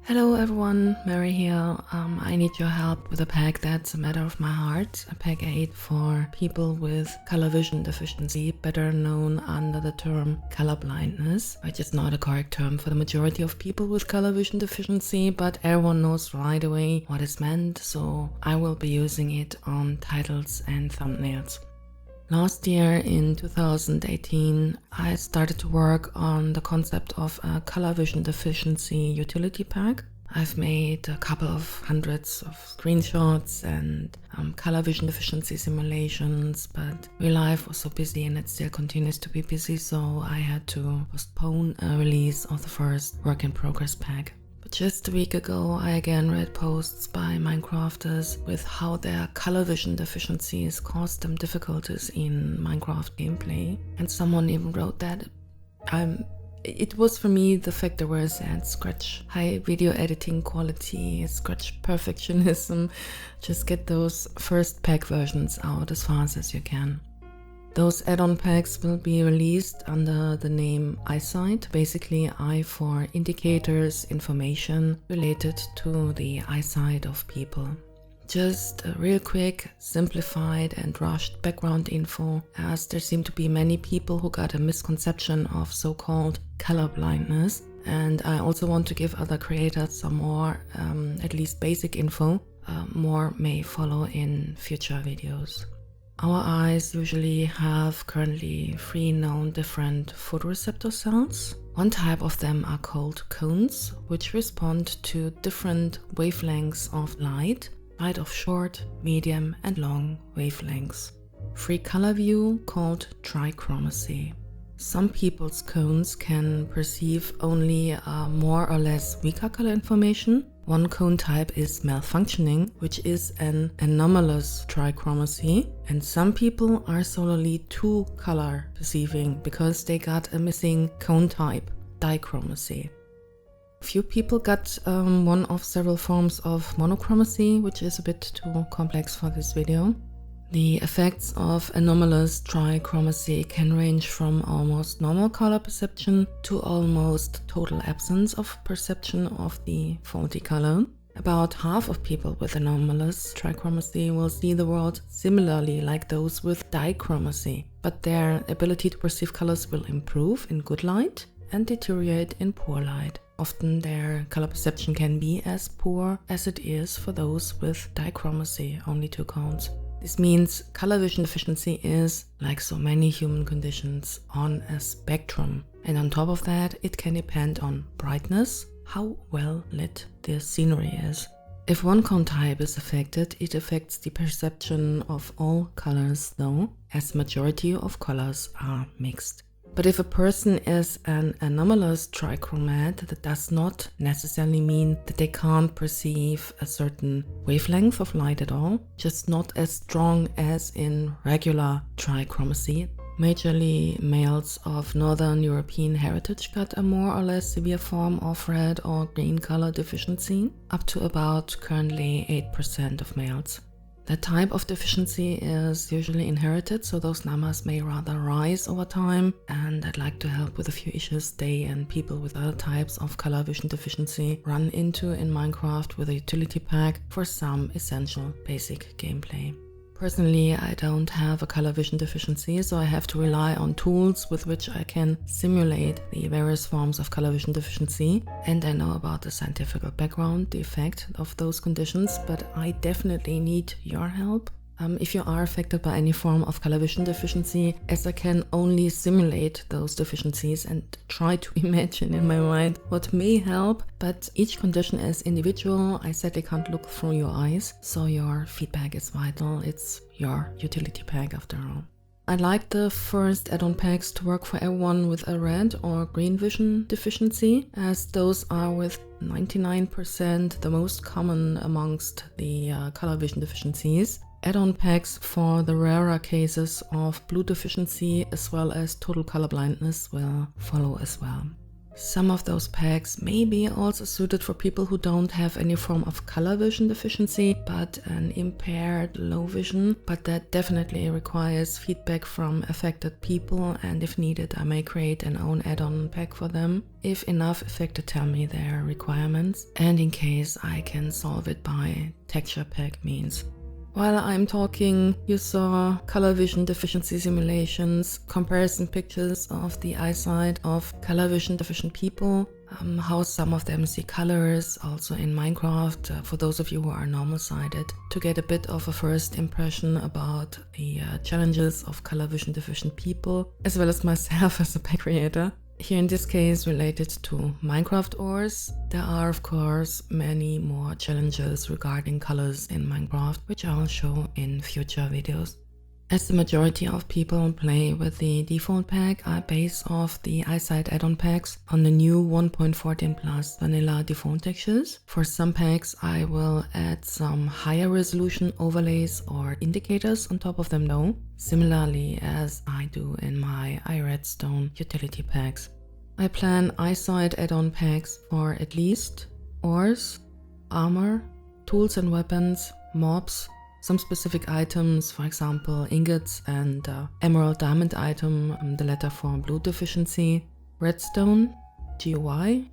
Hello everyone, Mary here. I need your help with a pack that's a matter of my heart. A pack aid for people with color vision deficiency, better known under the term color blindness, which is not a correct term for the majority of people with color vision deficiency, but everyone knows right away what is meant, so I will be using it on titles and thumbnails. Last year in 2018, I started to work on the concept of a color vision deficiency utility pack. I've made a couple of hundreds of screenshots and color vision deficiency simulations, but real life was so busy and it still continues to be busy, so I had to postpone a release of the first work in progress pack. Just a week ago, I again read posts by Minecrafters with how their color vision deficiencies caused them difficulties in Minecraft gameplay. And someone even wrote that it was for me the factor where I said scratch high video editing quality, scratch perfectionism, just get those first pack versions out as fast as you can. Those add-on packs will be released under the name Eyesight, basically eye for indicators, information related to the eyesight of people. Just a real quick, simplified and rushed background info, as there seem to be many people who got a misconception of so-called color blindness, and I also want to give other creators some more, at least basic info. More may follow in future videos. Our eyes usually have currently 3 known different photoreceptor cells. One type of them are called cones, which respond to different wavelengths of light of short, medium and long wavelengths. Free color view called trichromacy. Some people's cones can perceive only more or less weaker color information. One cone type is malfunctioning, which is an anomalous trichromacy, and some people are solely 2 color perceiving because they got a missing cone type, dichromacy. Few people got one of several forms of monochromacy, which is a bit too complex for this video. The effects of anomalous trichromacy can range from almost normal color perception to almost total absence of perception of the faulty color. About half of people with anomalous trichromacy will see the world similarly like those with dichromacy, but their ability to perceive colors will improve in good light and deteriorate in poor light. Often their color perception can be as poor as it is for those with dichromacy, only 2 cones. This means color vision deficiency is, like so many human conditions, on a spectrum. And on top of that, it can depend on brightness, how well lit the scenery is. If one cone type is affected, it affects the perception of all colors though, as the majority of colors are mixed. But if a person is an anomalous trichromat, that does not necessarily mean that they can't perceive a certain wavelength of light at all, just not as strong as in regular trichromacy. Majorly males of Northern European heritage got a more or less severe form of red or green color deficiency, up to about currently 8% of males. That type of deficiency is usually inherited, so those numbers may rather rise over time, and I'd like to help with a few issues they and people with other types of color vision deficiency run into in Minecraft with a utility pack for some essential basic gameplay. Personally, I don't have a color vision deficiency, so I have to rely on tools with which I can simulate the various forms of color vision deficiency, and I know about the scientific background, the effect of those conditions, but I definitely need your help. If you are affected by any form of color vision deficiency, as I can only simulate those deficiencies and try to imagine in my mind what may help, but each condition is individual. I sadly can't look through your eyes, so your feedback is vital. It's your utility pack after all. I'd like the first add-on packs to work for everyone with a red or green vision deficiency, as those are with 99% the most common amongst the color vision deficiencies. Add-on packs for the rarer cases of blue deficiency as well as total color blindness will follow as well. Some of those packs may be also suited for people who don't have any form of color vision deficiency, but an impaired low vision, but that definitely requires feedback from affected people, and if needed I may create an own add-on pack for them, if enough affected tell me their requirements, and in case I can solve it by texture pack means. While I'm talking, you saw color vision deficiency simulations, comparison pictures of the eyesight of color vision deficient people, how some of them see colors, also in Minecraft, for those of you who are normal sighted, to get a bit of a first impression about the challenges of color vision deficient people, as well as myself as a pack creator. Here in this case related to Minecraft ores, there are of course many more challenges regarding colors in Minecraft, which I will show in future videos. As the majority of people play with the default pack, I base off the eyesight add-on packs on the new 1.14 plus vanilla default textures. For some packs I will add some higher resolution overlays or indicators on top of them though, similarly as I do in my iRedstone utility packs. I plan eyesight add-on packs for at least ores, armor, tools and weapons, mobs, some specific items, for example ingots and emerald diamond item, the latter for blue deficiency, redstone, GUI,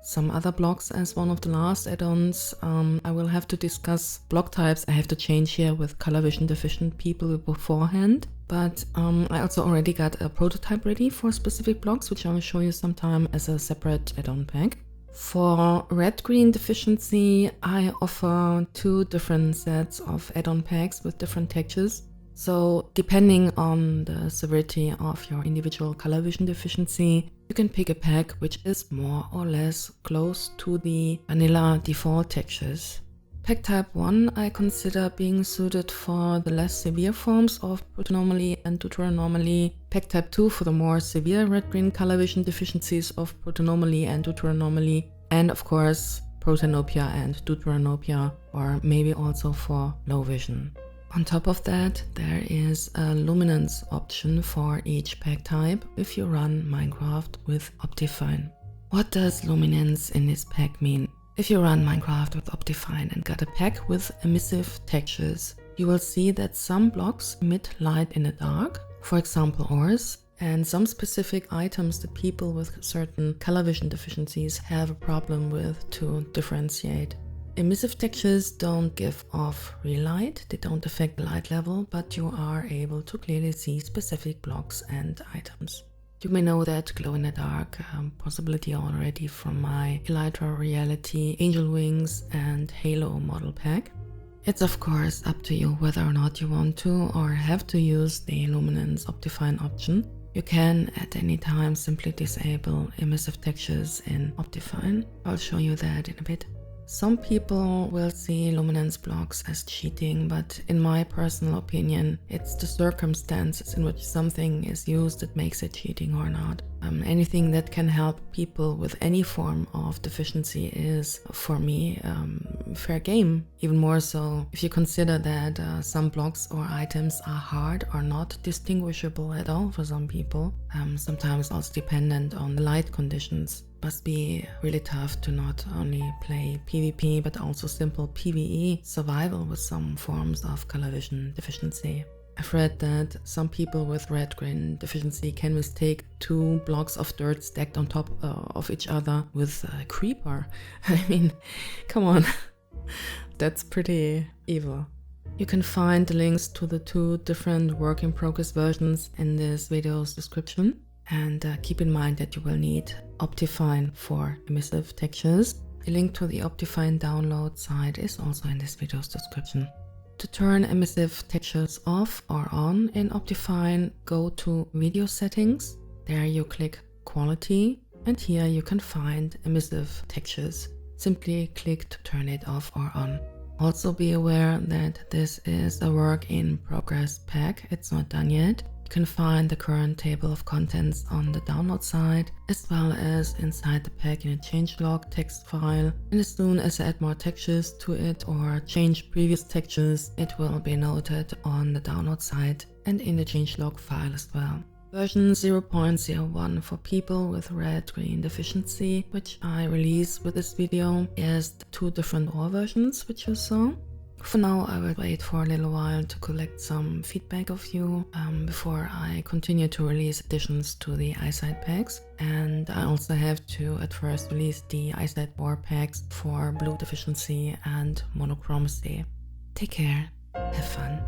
some other blocks as one of the last add-ons. I will have to discuss block types I have to change here with color vision deficient people beforehand, but I also already got a prototype ready for specific blocks, which I will show you sometime as a separate add-on pack. For red-green deficiency, I offer two different sets of add-on packs with different textures. So depending on the severity of your individual color vision deficiency, you can pick a pack which is more or less close to the vanilla default textures. Pack type 1 I consider being suited for the less severe forms of protonormally and deuteranormally. Pack type 2 for the more severe red-green color vision deficiencies of protonormally and deuteranormally, and of course protanopia and deuteranopia, or maybe also for low vision. On top of that, there is a luminance option for each pack type if you run Minecraft with Optifine. What does luminance in this pack mean? If you run Minecraft with Optifine and got a pack with emissive textures, you will see that some blocks emit light in the dark, for example ores, and some specific items that people with certain color vision deficiencies have a problem with to differentiate. Emissive textures don't give off real light, they don't affect the light level, but you are able to clearly see specific blocks and items. You may know that glow in the dark possibility already from my Elytra Reality Angel Wings and Halo model pack. It's of course up to you whether or not you want to or have to use the Luminance Optifine option. You can at any time simply disable emissive textures in Optifine. I'll show you that in a bit. Some people will see luminance blocks as cheating, but in my personal opinion, it's the circumstances in which something is used that makes it cheating or not. Anything that can help people with any form of deficiency is, for me, fair game. Even more so if you consider that some blocks or items are hard or not distinguishable at all for some people, sometimes also dependent on the light conditions. Must be really tough to not only play PvP but also simple PvE survival with some forms of color vision deficiency. I've read that some people with red-green deficiency can mistake two blocks of dirt stacked on top of each other with a creeper. I mean, come on, that's pretty evil. You can find the links to the two different work-in-progress versions in this video's description. And keep in mind that you will need Optifine for emissive textures. The link to the Optifine download site is also in this video's description. To turn emissive textures off or on in Optifine, go to Video Settings. There you click Quality, and here you can find emissive textures. Simply click to turn it off or on. Also be aware that this is a work in progress pack, it's not done yet. You can find the current table of contents on the download side, as well as inside the pack in a changelog text file, and as soon as I add more textures to it or change previous textures, it will be noted on the download side and in the changelog file as well. Version 0.01 for people with red-green deficiency, which I release with this video, is the 2 different raw versions which you saw. For now, I will wait for a little while to collect some feedback of you before I continue to release additions to the eyesight packs. And I also have to at first release the eyesight war packs for blue deficiency and monochromacy. Take care, have fun.